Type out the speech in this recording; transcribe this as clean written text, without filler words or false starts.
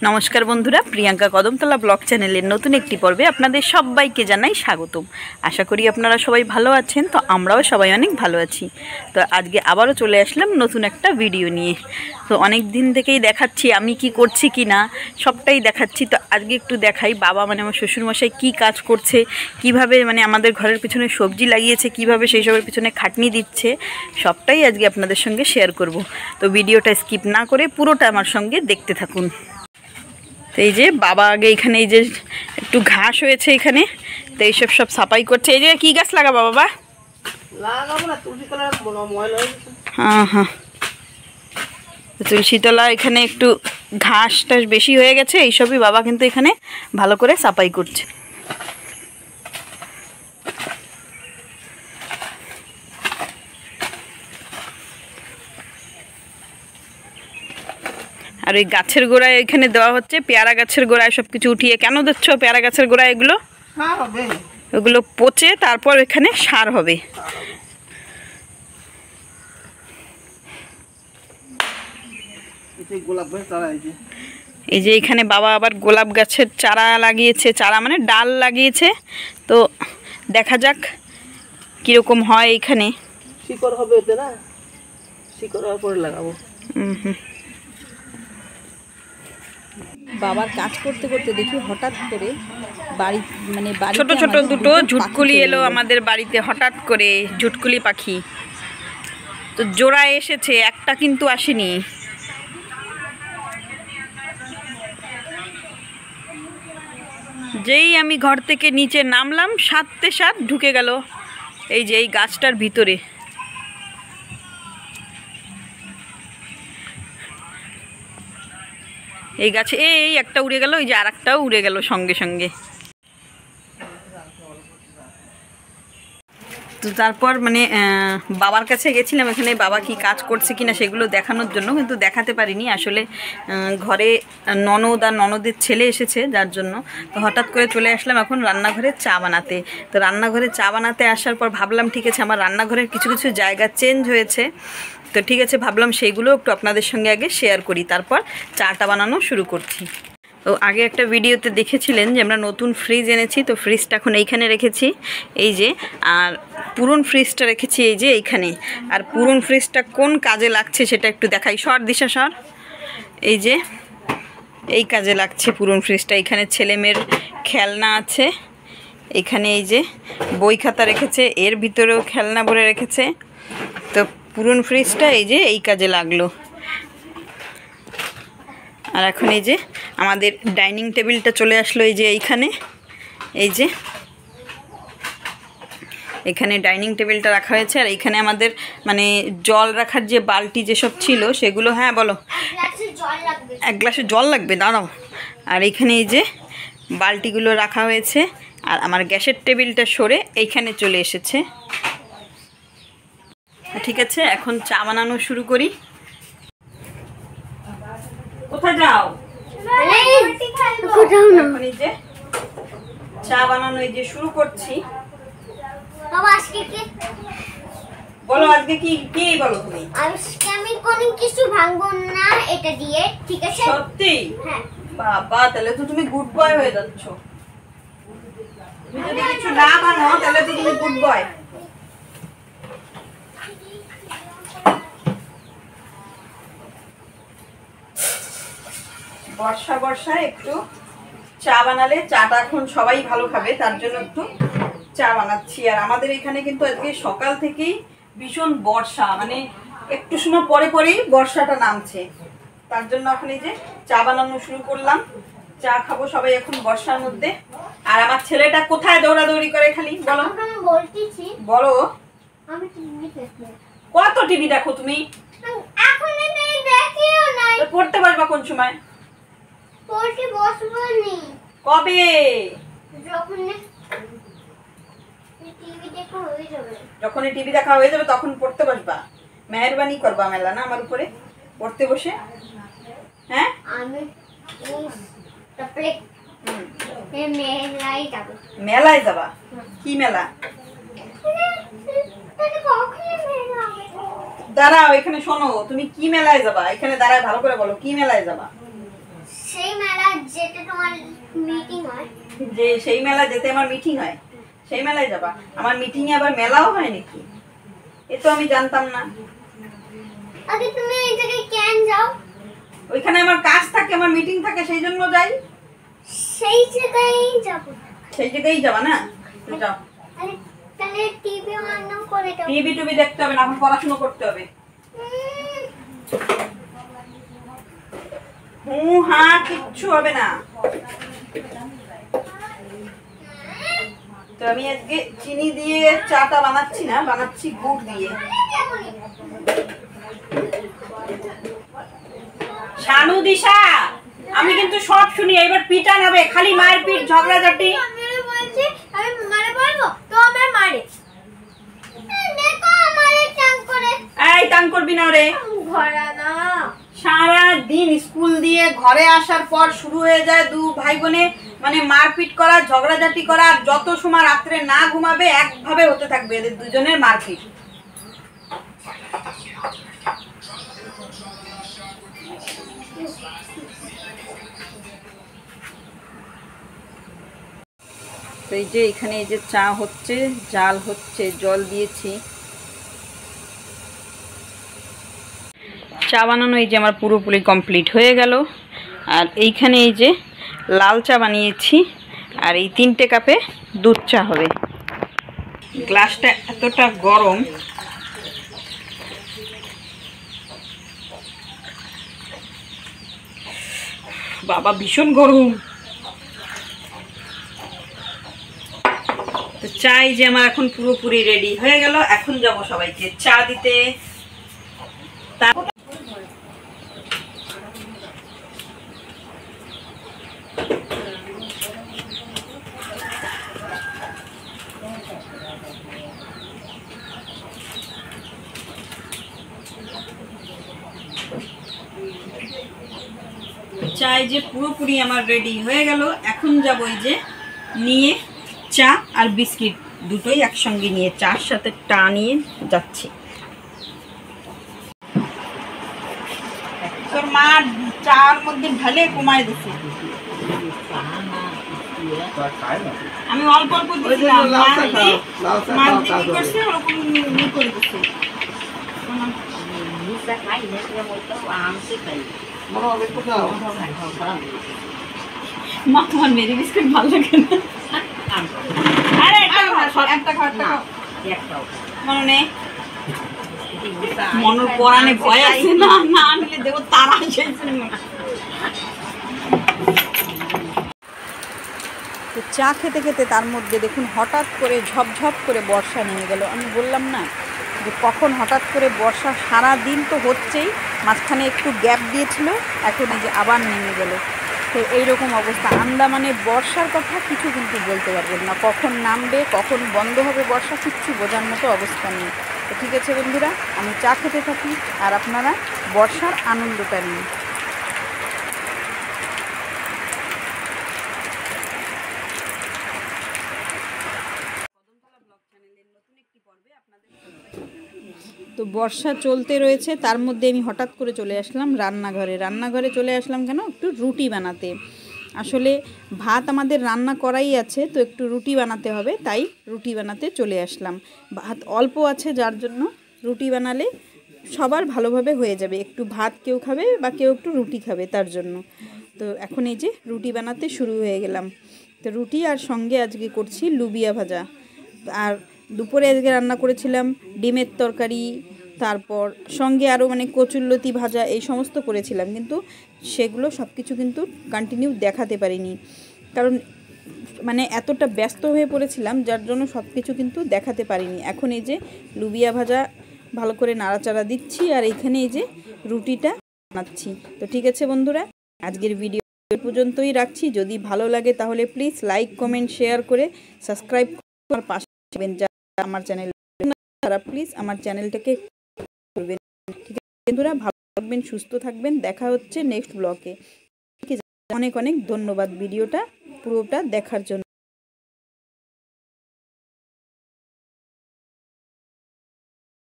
নমস্কার বন্ধুরা, প্রিয়াঙ্কা কদমতলা ব্লগ চ্যানেলের নতুন একটি পর্বে আপনাদের সবাইকে জানাই স্বাগতম। আশা করি আপনারা সবাই ভালো আছেন। তো আমরাও সবাই অনেক ভালো আছি। তো আজকে আবারও চলে আসলাম নতুন একটা ভিডিও নিয়ে। তো অনেক দিন থেকেই দেখাচ্ছি আমি কি করছি কি না, সবটাই দেখাচ্ছি। তো আজকে একটু দেখাই বাবা মানে আমার শ্বশুরমশাই কী কাজ করছে, কিভাবে মানে আমাদের ঘরের পিছনে সবজি লাগিয়েছে, কিভাবে সেই সবের পিছনে খাটনি দিচ্ছে, সবটাই আজকে আপনাদের সঙ্গে শেয়ার করব। তো ভিডিওটা স্কিপ না করে পুরোটা আমার সঙ্গে দেখতে থাকুন। তো এই যে বাবা আগে এখানে এই যে একটু ঘাস হয়েছে এখানে, তো এইসব সব সাফাই করছে। এই যে কি গাছ লাগাবো বাবা? হ্যাঁ হ্যাঁ, তুলসীতলা এখানে একটু ঘাস টাস বেশি হয়ে গেছে, এইসবই বাবা কিন্তু এখানে ভালো করে সাফাই করছে। আর ওই গাছের গোড়ায় এখানে দেওয়া হচ্ছে পেয়ারা গাছের গোড়ায় সব কিছু উঠিয়ে। কেন দিচ্ছ পেয়ারা গাছের গোড়ায় এগুলো? ওগুলো পচে তারপর এখানে সার হবে। এই যে এখানে বাবা আবার গোলাপ গাছের চারা লাগিয়েছে, চারা মানে ডাল লাগিয়েছে। তো দেখা যাক কিরকম হয়। এখানে শিকড় হবে এতে না, শিকড় হওয়ার পরে লাগাবো। বাবার কাজ করতে করতে দেখি হঠাৎ করে বাড়ি মানে ছোট ছোট দুটো ঝুটকুলি এলো আমাদের বাড়িতে। হঠাৎ করে ঝুটকুলি পাখি তো জোড়া এসেছে, একটা কিন্তু আসেনি। যেই আমি ঘর থেকে নিচে নামলাম সাথে সাথ ঢুকে গেল এই যে এই গাছটার ভিতরে। এই গাছে এই একটা উড়ে গেল, এই যে আর একটাও উড়ে গেল সঙ্গে সঙ্গে। তো তারপর মানে বাবার কাছে গেছিলাম, এখানে বাবা কি কাজ করছে কিনা সেগুলো দেখানোর জন্য, কিন্তু দেখাতে পারিনি আসলে। ঘরে ননদ আর ননদের ছেলে এসেছে যার জন্য। তো হঠাৎ করে চলে আসলাম এখন রান্নাঘরে চা বানাতে। তো রান্নাঘরে চা বানাতে আসার পর ভাবলাম ঠিক আছে আমার রান্নাঘরের কিছু কিছু জায়গা চেঞ্জ হয়েছে। তো ঠিক আছে ভাবলাম সেইগুলো একটু আপনাদের সঙ্গে আগে শেয়ার করি, তারপর চাটা বানানো শুরু করছি। তো আগে একটা ভিডিওতে দেখেছিলেন যে আমরা নতুন ফ্রিজ এনেছি। তো ফ্রিজটা এখন এইখানে রেখেছি এই যে, আর পুরন ফ্রিজটা রেখেছি এই যে এইখানে। আর পুরন ফ্রিজটা কোন কাজে লাগছে সেটা একটু দেখাই। সর দিশা সর। এই যে এই কাজে লাগছে পুরন ফ্রিজটা। এখানে ছেলেমেয়ের খেলনা আছে, এখানে এই যে বই খাতা রেখেছে, এর ভিতরেও খেলনা ভরে রেখেছে। তো পুরন ফ্রিজটা এই যে এই কাজে লাগলো। আর এখন এই যে আমাদের ডাইনিং টেবিলটা চলে আসলো এই যে এইখানে। এই যে এখানে ডাইনিং টেবিলটা রাখা হয়েছে। আর এইখানে আমাদের মানে জল রাখার যে বালতি যেসব ছিল সেগুলো। হ্যাঁ বলো। এক গ্লাসে জল লাগবে, দাঁড়াও। আর এইখানে এই যে বালতিগুলো রাখা হয়েছে। আর আমার গ্যাসের টেবিলটা সরে এইখানে চলে এসেছে। ঠিক আছে, এখন চা বানানো শুরু করি। কোথায় যাও? এখন এই যে চা বানানো এই যে শুরু করছি। বলো আজকে কি কি বলো তুমি? আজকে আমি কোনো কিছু ভাঙবো না এটা দিয়ে, ঠিক আছে? সত্যি? হ্যাঁ। বাবা, তাহলে তো তুমি গুড বয় হয়ে যাচ্ছ। তুমি যদি কিছু না ভাঙো তাহলে তো তুমি গুড বয়। বর্ষা বর্ষা একটু চা বানালে চাটা এখন সবাই ভালো খাবে, তার জন্য একটু চা বানাচ্ছি। আর আমাদের এখানে কিন্তু আজকে সকাল থেকেই ভীষণ বর্ষা, মানে একটু সময় পরে পরেই বর্ষাটা নামছে। তার জন্য এখন এই যে চা বানানো শুরু করলাম। চা খাবো সবাই এখন বর্ষার মধ্যে। আর আমার ছেলেটা কোথায় দৌড়াদৌড়ি করে খালি বলো? বলো। আমি টিভি দেখি। কত টিভি দেখো তুমি? এখন আমি দেখিও নাই। পড়তে পারবা কোন সময়? পড়তে বসবো নি। কবে? যখন টিভি দেখা হয়ে যাবে। যখনই টিভি দেখা হয়ে যাবে তখন পড়তে বসবা। মেহেরবানি করবা মেলা না আমার উপরে পড়তে বসে। হ্যাঁ আমি তারপরে মেলায় যাব। মেলায় যাবা? কি মেলা? দাঁড়াও এখানে শোনো, তুমি কি মেলায় যাবা? এখানে দাঁড়ায় ভালো করে বলো, কি মেলায় যাবা? সেই মেলা তোমার মিটিং হয়? যে সেই মেলা যেতে আমার মিটিং হয়, সেই মেলায় যাবা? আমার মিটিং এ আবার মেলাও হয় নাকি? এ তো আমি জানতাম না। আগে তুমি এই জায়গায় কেন যাও? ওইখানে আমার কাজ থাকে, আমার মিটিং থাকে, সেই জন্য যাই। সেই জায়গায় যাব। সেই জায়গায় যাবা না? যাও। আরে তাহলে টিভি অন করে দাও। টিভি টুবি দেখতে হবে না, এখন পড়াশোনা করতে হবে। হ্যাঁ, কিচ্ছু হবে না। তো আমি আজকে চিনি দিয়ে চাটা বানাচ্ছি না, বানাচ্ছি গুড় দিয়ে। শানু দিশা, আমি কিন্তু সব শুনি, এবার পিটা নেবে, খালি মায়ের পিট, ঝগড়াঝাটি। আমি বলছি আমি মারে বলবো তো আমার মারে। দেখো আমারে টাং করে। এই টাং করবি না রে। ঘোড়া না। সারা দিন স্কুল দিয়ে ঘরে আসার পর শুরু হয়ে যায় দু ভাই বোনে মানে মারপিট করা, ঝগড়াঝাটি করা, আর যত সময় রাত্রে না ঘুমাবে একভাবে হতে থাকবে এদের দুজনের মারপিট। তো এই যে এখানে এই যে চা হচ্ছে, জাল হচ্ছে, জল দিয়েছি। চা বানানো এই যে আমার পুরোপুরি কমপ্লিট হয়ে গেল। আর এইখানে এই যে লাল চা বানিয়েছি, আর এই 3টে কাপে দুধ চা হবে। গ্লাসটা এতটা গরম, বাবা ভীষণ গরম। তো চা এই যে আমার এখন পুরোপুরি রেডি হয়ে গেল। এখন যাব সবাইকে চা দিতে। চাই যে পুরোপুরি আমার রেডি হয়ে গেল। এখন যাব এই যে নিয়ে চা আর বিস্কিট দুটোই একসঙ্গে নিয়ে চার সাথে টা নিয়ে যাচ্ছি। তোর মা চার মধ্যে ঢালে কমায় দিচ্ছে, আমি অল্প অল্প দিয়েছিলাম, মা কি করছে ওরকম নিয়ে করে দিচ্ছে। মা তোমার মেরি বিস্কুট ভালো লাগে না? আরে একটা খাও, মনে নেই? মনের পরাণে ভয় আছে না, না নিলে দেবো তারা সেই জন্য। তো চা খেতে খেতে তার মধ্যে দেখুন হঠাৎ করে ঝপঝপ করে বর্ষা নেমে গেল। আমি বললাম না যে কখন হঠাৎ করে বর্ষা, সারা দিন তো হচ্ছেই, মাঝখানে একটু গ্যাপ দিয়েছিল, এখন এই যে আবার নেমে গেল। তো এইরকম অবস্থা। আন্দামানে বর্ষার কথা কিছু কিন্তু বলতে পারবেন না, কখন নামবে কখন বন্ধ হবে বর্ষা কিচ্ছু বোঝার মতো অবস্থা নেই। তো ঠিক আছে বন্ধুরা, আমি চা খেতে থাকি আর আপনারা বর্ষার আনন্দটা নিন। তো বর্ষা চলতে রয়েছে, তার মধ্যে আমি হঠাৎ করে চলে আসলাম রান্নাঘরে চলে আসলাম কেন, একটু রুটি বানাতে। আসলে ভাত আমাদের রান্না করাই আছে, তো একটু রুটি বানাতে হবে, তাই রুটি বানাতে চলে আসলাম। ভাত অল্প আছে, যার জন্য রুটি বানালে সবার ভালোভাবে হয়ে যাবে। একটু ভাত কেউ খাবে বা কেউ একটু রুটি খাবে, তার জন্য। তো এখন এই যে রুটি বানাতে শুরু হয়ে গেলাম। তো রুটি আর সঙ্গে আজকে করছি লুবিয়া ভাজা। আর দুপুরে আজকে রান্না করেছিলাম ডিমের তরকারি, তারপর সঙ্গে আরও মানে কচুরলতি ভাজা, এই সমস্ত করেছিলাম, কিন্তু সেগুলো সব কিছু কিন্তু কন্টিনিউ দেখাতে পারিনি, কারণ মানে এতটা ব্যস্ত হয়ে পড়েছিলাম, যার জন্য সব কিছু কিন্তু দেখাতে পারিনি। এখন এই যে লুবিয়া ভাজা ভালো করে নাড়াচাড়া দিচ্ছি, আর এইখানে এই যে রুটিটা বানাচ্ছি। তো ঠিক আছে বন্ধুরা, আজকের ভিডিও পর্যন্তই রাখছি। যদি ভালো লাগে তাহলে প্লিজ লাইক কমেন্ট শেয়ার করে সাবস্ক্রাইব করার পাশে থাকবেন। যারা আমার চ্যানেল তারা প্লিজ আমার চ্যানেলটাকে করবেন। ঠিক আছে বন্ধুরা, ভালো থাকবেন, সুস্থ থাকবেন, দেখা হচ্ছে নেক্সট ব্লগে। অনেক অনেক ধন্যবাদ ভিডিওটা পুরোটা দেখার জন্য।